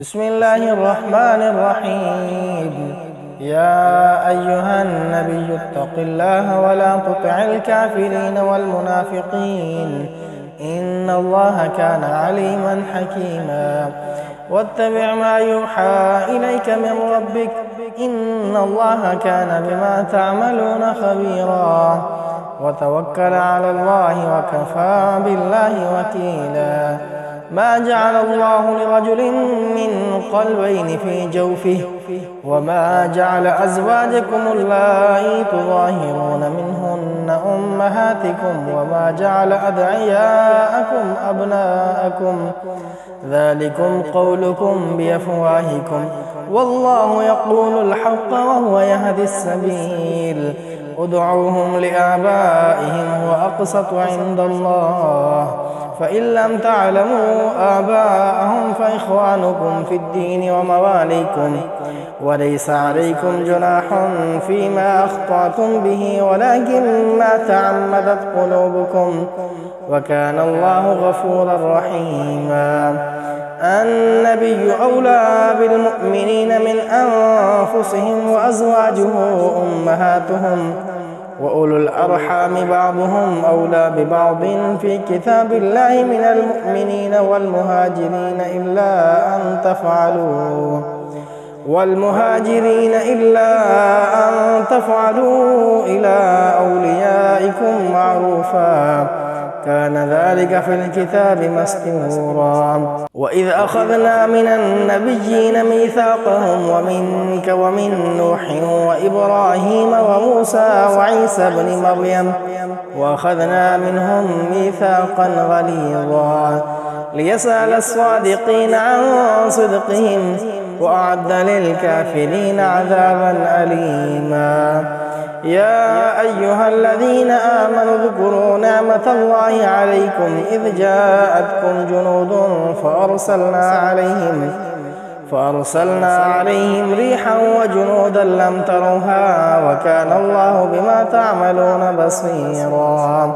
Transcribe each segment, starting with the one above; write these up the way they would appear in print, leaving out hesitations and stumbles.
بسم الله الرحمن الرحيم. يا أيها النبي اتق الله ولا تطع الكافرين والمنافقين إن الله كان عليما حكيما. واتبع ما يوحى إليك من ربك إن الله كان بما تعملون خبيرا. وتوكل على الله وكفى بالله وكيلا. ما جعل الله لرجل من قلبين في جوفه وما جعل أزواجكم اللائي تظاهرون منهن أمهاتكم وما جعل أدعياءكم أبناءكم ذلكم قولكم بأفواهكم والله يقول الحق وهو يهدي السبيل. ادعوهم لآبائهم وأقسط عند الله فإن لم تعلموا آباءهم فإخوانكم في الدين ومواليكم وليس عليكم جناح فيما أخطأتم به ولكن ما تعمدت قلوبكم وكان الله غفورا رحيما. النبي أولى بالمؤمنين من أنفسهم وأزواجه أمهاتهم وأولو الأرحام بعضهم أولى ببعض في كتاب الله من المؤمنين والمهاجرين إلا أن تفعلوا إلى أوليائكم معروفا كان ذلك في الكتاب مسطورا. وإذ أخذنا من النبيين ميثاقهم ومنك ومن نوح وإبراهيم وموسى وعيسى بن مريم وأخذنا منهم ميثاقا غليظا ليسأل الصادقين عن صدقهم وأعد للكافرين عذابا أليما. يا أيها الذين آمنوا اذكروا نعمة الله عليكم إذ جاءتكم جنود فأرسلنا عليهم ريحا وجنودا لم تروها وكان الله بما تعملون بصيرا.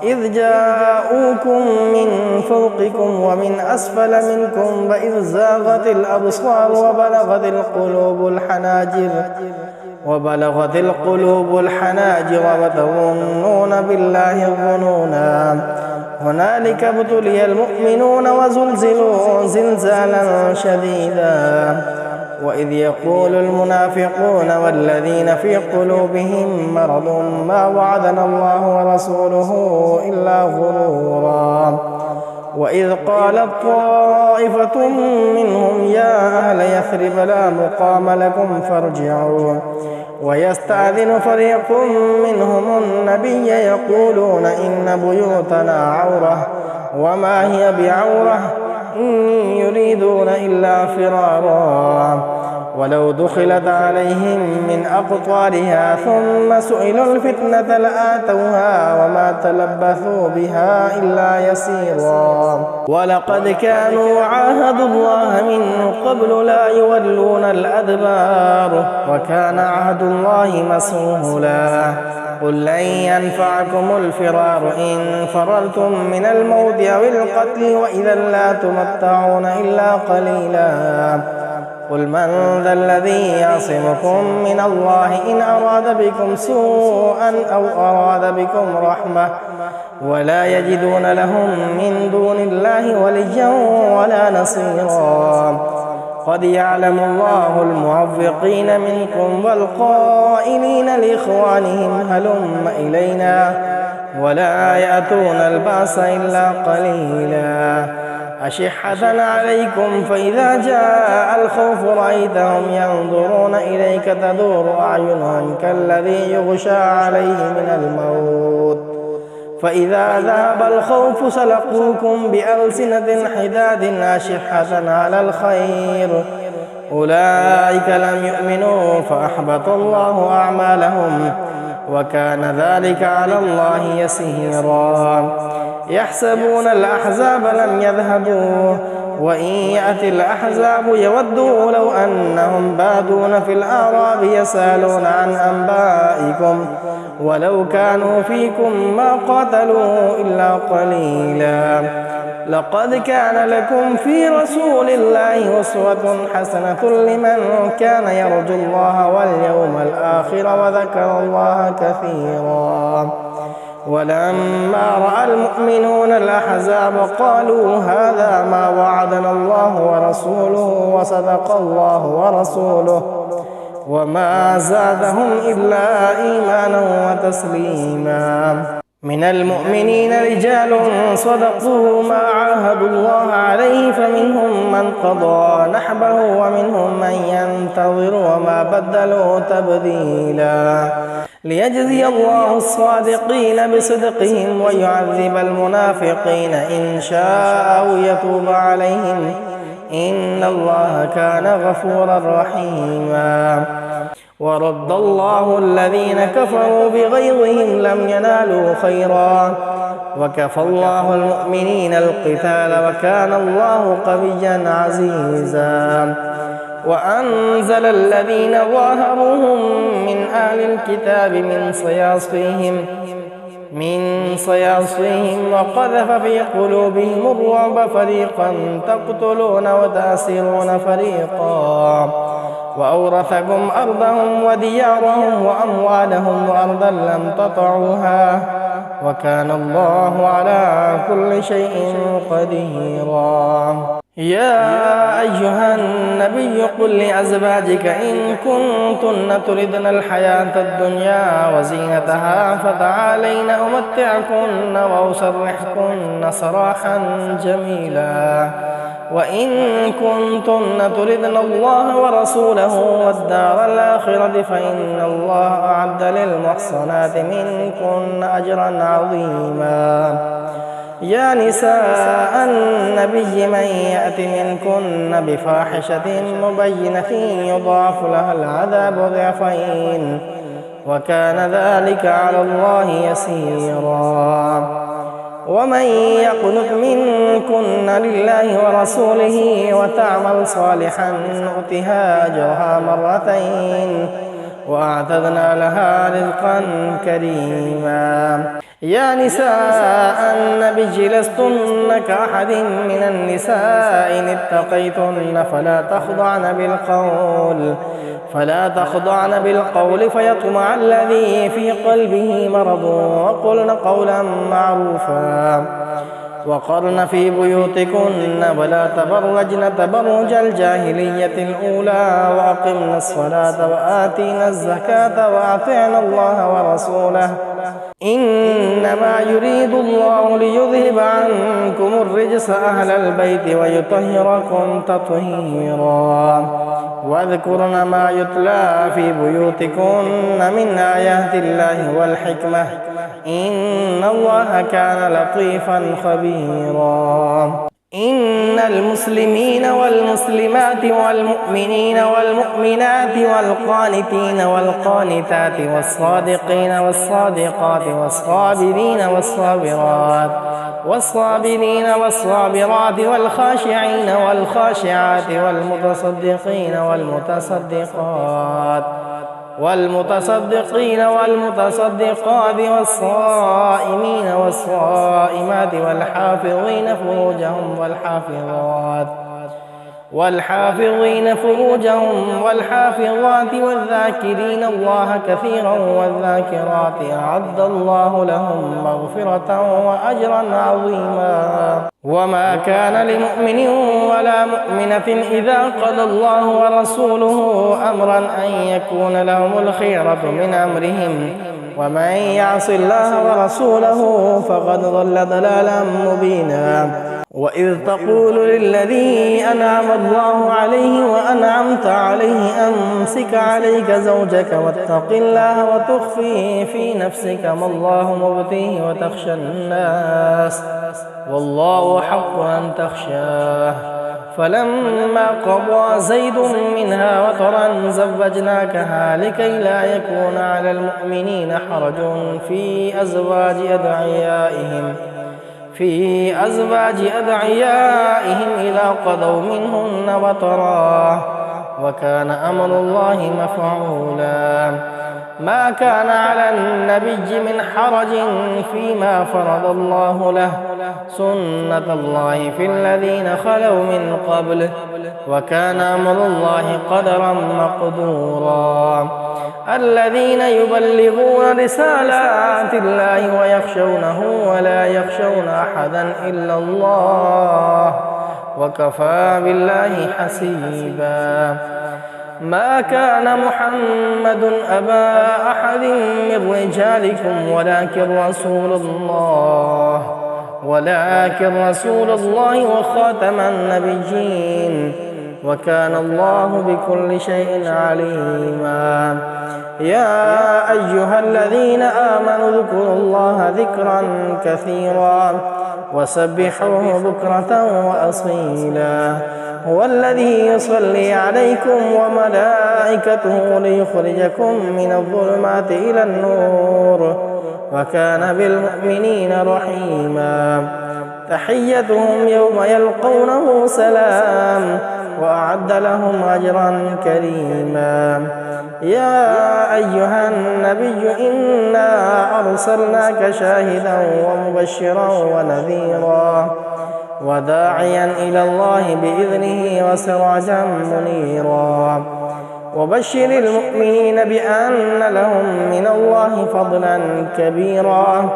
إذ جاءوكم من فوقكم ومن أسفل منكم وإذ زاغت الأبصار وبلغت القلوب الحناجر وتظنون بالله الظنونا. هنالك ابتلي المؤمنون وزلزلوا زلزالا شديدا. وإذ يقول المنافقون والذين في قلوبهم مرض ما وعدنا الله ورسوله إلا غرورا. وإذ قالت طائفة منهم يا أهل يثرب لا مقام لكم فارجعوا ويستأذن فريق منهم النبي يقولون إن بيوتنا عورة وما هي بعورة إن يريدون إلا فرارا ولو دخلت عليهم من أقطارها ثم سئلوا الفتنة لآتوها وما تلبثوا بها إلا يسيرا. ولقد كانوا عاهدوا الله من قبل لا يولون الأدبار وكان عهد الله مسؤولا. قل لن ينفعكم الفرار إن فررتم من الموت أو القتل وإذا لا تمتعون إلا قليلا. قل من ذا الذي يعصمكم من الله إن أراد بكم سوءا أو أراد بكم رحمة ولا يجدون لهم من دون الله وليا ولا نصيرا. قد يعلم الله المعوقين منكم والقائلين لإخوانهم هلم إلينا ولا يأتون البأس إلا قليلا. أشحة عليكم فإذا جاء الخوف رأيتهم ينظرون إليك تدور أعينهم كالذي يغشى عليه من الموت فإذا ذهب الخوف سلقوكم بألسنة حداد أشحة على الخير أولئك لم يؤمنوا فأحبط الله أعمالهم وكان ذلك على الله يسيرا. يحسبون الأحزاب لم يذهبوا وإن يأتي الأحزاب يودوا لو أنهم بادون في الأعراب يسألون عن أنبائكم ولو كانوا فيكم ما قاتلوا إلا قليلا. لقد كان لكم في رسول الله أسوة حسنة لمن كان يرجو الله واليوم الآخر وذكر الله كثيرا. ولما رأى المؤمنون الأحزاب قالوا هذا ما وعدنا الله ورسوله وصدق الله ورسوله وما زادهم إلا إيمانا وتسليما. من المؤمنين رجال صدقوا ما عاهدوا الله عليه فمنهم من قضى نحبه ومنهم من ينتظر وما بدلوا تبديلا ليجزي الله الصادقين بصدقهم ويعذب المنافقين إن شاء أو يتوب عليهم إن الله كان غفورا رحيما. ورد الله الذين كفروا بغيظهم لم ينالوا خيرا وكفى الله المؤمنين القتال وكان الله قويا عزيزا. وأنزل الذين ظاهروهم من أهل الكتاب من صياصيهم وقذف في قلوبهم الرعب فريقا تقتلون وتأسرون فريقا وأورثكم أرضهم وديارهم وأموالهم وأرضا لم تطعوها وكان الله على كل شيء قديرا. يا أيها النبي قل لأزواجك إن كنتن تردن الحياة الدنيا وزينتها فتعالين أمتعكن وأسرحكن سراحا جميلا وإن كنتن تردن الله ورسوله والدار الآخرة فإن الله أعد للمحصنات منكن أجرا عظيما. يا نساء النبي من يأت منكن بفاحشة مبينة يضاعف لها العذاب ضعفين وكان ذلك على الله يسيرا. ومن يقنت منكن لله ورسوله وتعمل صالحا نؤتها أجرها مرتين وأعتدنا لها رزقا كريما. يا نساء النبي لستن كأحد من النساء إن اتقيتن فلا تخضعن بالقول فيطمع الذي في قلبه مرض وقلن قولا معروفا وقرن في بيوتكن ولا تبرجن تبرج الجاهلية الأولى وأقمن الصلاة وآتينا الزكاة وأطعنا الله ورسوله إنما يريد الله ليذهب عنكم الرجس أهل البيت ويطهركم تطهيرا. واذكرن ما يتلى في بيوتكن من آيات الله والحكمة إن الله كان لطيفا خبيرا. إن المسلمين والمسلمات والمؤمنين والمؤمنات والقانتين والقانتات والصادقين والصادقات والصابرين والصابرات والخاشعين والخاشعات والمتصدقين والمتصدقات والصائمين والصائمات والحافظين فروجهم والحافظات والذاكرين الله كثيرا والذاكرات أعد الله لهم مغفرة وأجرا عظيما. وما كان لمؤمن ولا مؤمنة إذا قضى الله ورسوله أمرا أن يكون لهم الخيرة من أمرهم ومن يعص الله ورسوله فقد ضل ضلالا مبينا. وإذ تقول للذي أنعم الله عليه وأنعمت عليه أمسك عليك زوجك واتق الله وتخفي في نفسك ما الله مبديه وتخشى الناس والله حق أن تخشاه فلما قضى زيد منها وطرا زوجناكها لكي لا يكون على المؤمنين حرج في أزواج أدعيائهم إذا قضوا منهن وطرا وكان أمر الله مفعولا. ما كان على النبي من حرج فيما فرض الله له سنة الله في الذين خلوا من قبله وكان أمر الله قدرا مقدورا الذين يبلغون رسالات الله ويخشونه ولا يخشون أحدا إلا الله وكفى بالله حسيبا ما كان محمد أبا أحد من رجالكم ولكن رسول الله وخاتم النبيين وكان الله بكل شيء عليما يا أيها الذين آمنوا اذكروا الله ذكرا كثيرا وسبحوه بكرة وأصيلا هو الذي يصلي عليكم وملائكته ليخرجكم من الظلمات إلى النور وكان بالمؤمنين رحيما تحيتهم يوم يلقونه سلام وأعد لهم أجرا كريما يا أيها النبي إنا أرسلناك شاهدا ومبشرا ونذيرا وداعيا إلى الله بإذنه وسراجا منيرا وبشر المؤمنين بأن لهم من الله فضلا كبيرا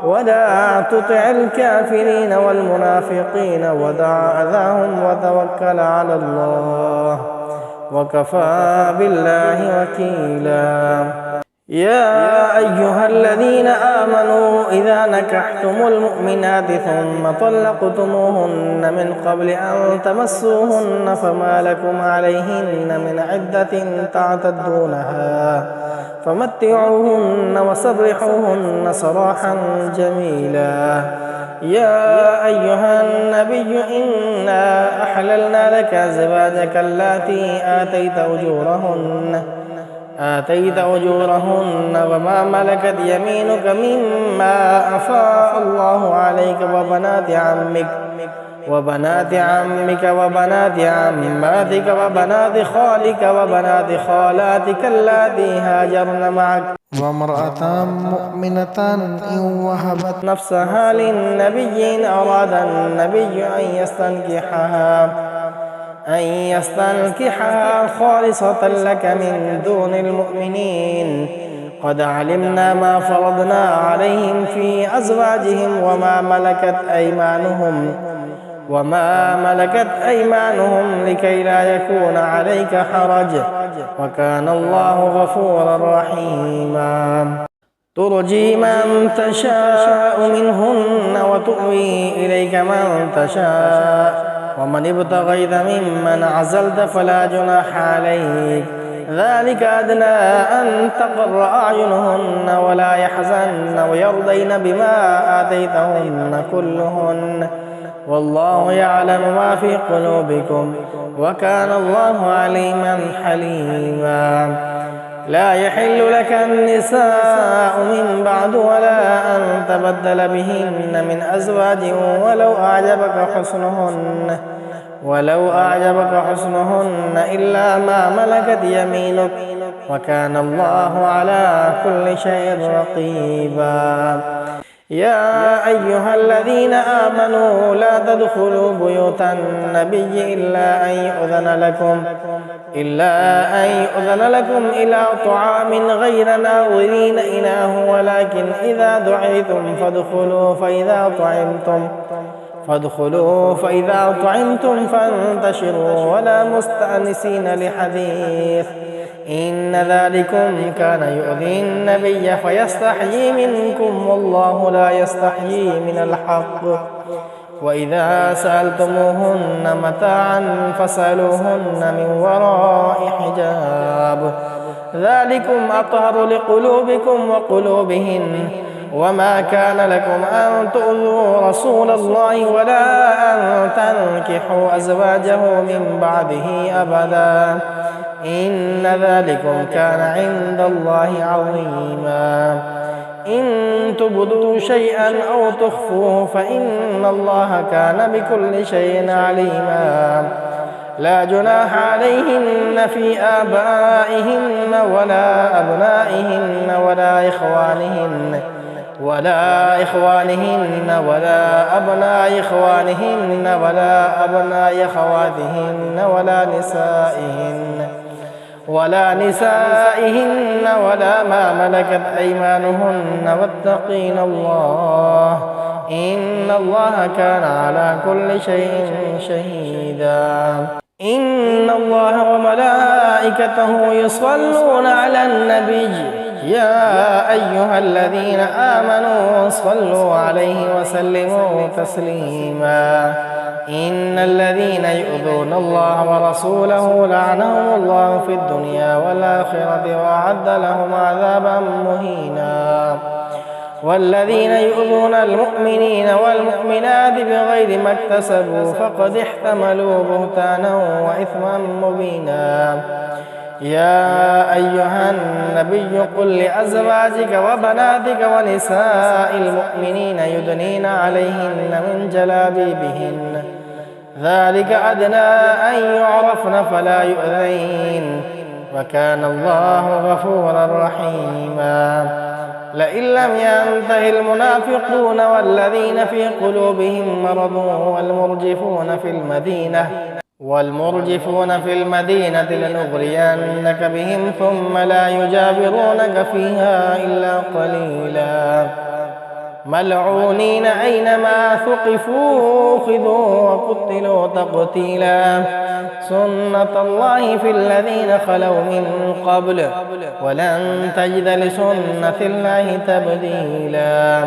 ولا تطع الكافرين والمنافقين ودع أذاهم وتوكل على الله وكفى بالله وكيلا يا أيها الذين آمنوا إذا نكحتم المؤمنات ثم طلقتموهن من قبل أن تمسوهن فما لكم عليهن من عدة تعتدونها فمتعوهن وسرحوهن سراحا جميلا يا أيها النبي إنا أحللنا لك أزواجك اللاتي آتيت أجورهن وما ملكت يمينك مما أفاء الله عليك وبنات عمك وبنات عماتك وبنات خالك وبنات خالاتك اللاتي هاجرن معك وامرأة مؤمنة إن وهبت نفسها للنبي إن أراد النبي أن يستنكحها خالصة لك من دون المؤمنين قد علمنا ما فرضنا عليهم في أزواجهم وما ملكت أيمانهم لكي لا يكون عليك حرج وكان الله غفورا رحيما ترجي من تشاء منهن وتؤوي إليك من تشاء ومن ابتغيت ممن عزلت فلا جناح عليك ذلك أدنى أن تقر أعينهن ولا يحزن ويرضين بما آتيتهن كلهن والله يعلم ما في قلوبكم وكان الله عليما حليما لا يحل لك النساء من بعد ولا أن تبدل بهن من أزواج ولو أعجبك حسنهن إلا ما ملكت يمينك وكان الله على كل شيء رقيبا يا أيها الذين آمنوا لا تدخلوا بيوت النبي إلا أن يؤذن لكم إلى طعام غير ناظرين إناه ولكن إذا دعيتم فإذا طعمتم فانتشروا ولا مستأنسين لحديث إن ذلكم كان يؤذي النبي فيستحيي منكم والله لا يستحيي من الحق وإذا سألتموهن متاعا فاسألوهن من وراء حجاب ذلكم أطهر لقلوبكم وقلوبهن وما كان لكم أن تؤذوا رسول الله ولا أن تنكحوا أزواجه من بعده أبدا إن ذلكم كان عند الله عظيما إن تبدوا شيئا أو تخفوه فإن الله كان بكل شيء عليما لا جناح عليهن في آبائهن ولا أبنائهن ولا إخوانهن ولا أبناء إخوانهن ولا أبناء أخواتهن ولا نسائهن ولا ما ملكت أيمانهن واتقين الله إن الله كان على كل شيء شهيدا. إن الله وملائكته يصلون على النبي يا أيها الذين آمنوا صلوا عليه وسلموا تسليما. إن الذين يؤذون الله ورسوله لعنهم الله في الدنيا والآخرة وأعد لهم عذابا مهينا. والذين يؤذون المؤمنين والمؤمنات بغير ما اكتسبوا فقد احتملوا بهتانا وإثما مبينا. يا أيها النبي قل لأزواجك وبناتك ونساء المؤمنين يدنين عليهن من جلابيبهن ذلك أدنى أن يعرفن فلا يؤذين وكان الله غفورا رحيما. لئن لم ينته المنافقون والذين في قلوبهم مرض والمرجفون في المدينة لنغرينك بهم ثم لا يجاورونك فيها إلا قليلا ملعونين أينما ثقفوا خذوا وقتلوا تقتيلا. سنة الله في الذين خلوا من قبل ولن تجد لسنة الله تبديلا.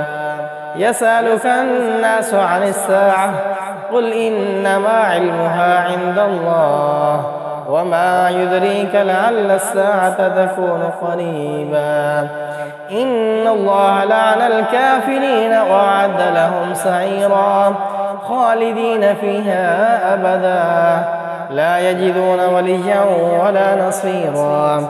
يسألك الناس عن الساعة قل إنما علمها عند الله وما يدريك لعل الساعة تكون قريبا. إن الله لعن الكافرين وأعد لهم سعيرا خالدين فيها أبدا لا يجدون وليا ولا نصيرا.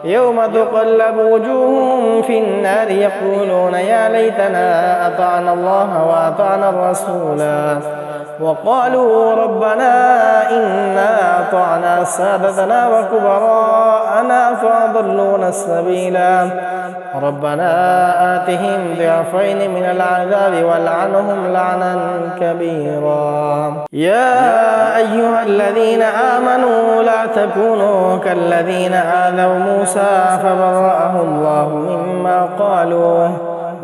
يوم تقلب وجوههم في النار يقولون يا ليتنا أطعنا الله وأطعنا الرسولا وقالوا ربنا إنا أطعنا سادتنا وكبراءنا فأضلونا السبيلا ربنا آتهم ضعفين من العذاب والعنهم لعنا كبيرا. يا أيها الذين آمنوا لا تكونوا كالذين آذوا موسى فبرأه الله مما قالوا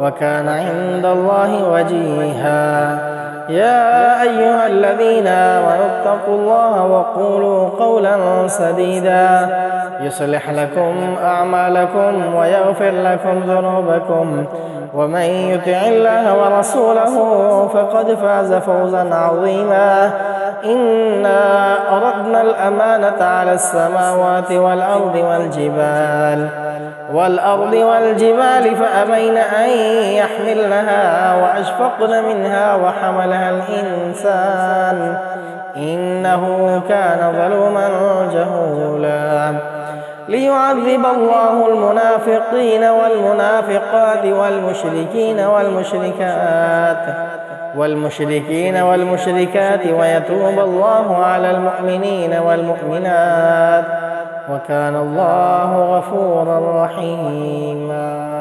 وكان عند الله وجيها. يا أيها الذين آمنوا اتقوا الله وقولوا قولا سديدا يصلح لكم أعمالكم ويغفر لكم ذنوبكم ومن يطع الله ورسوله فقد فاز فوزا عظيما. إنا أردنا الأمانة على السماوات والأرض والجبال فأبين أن يحملنها وأشفقن منها وحملها الإنسان إنه كان ظلوما جهولا. ليعذب الله المنافقين والمنافقات والمشركين والمشركات ويتوب الله على المؤمنين والمؤمنات وكان الله غفورا رحيما.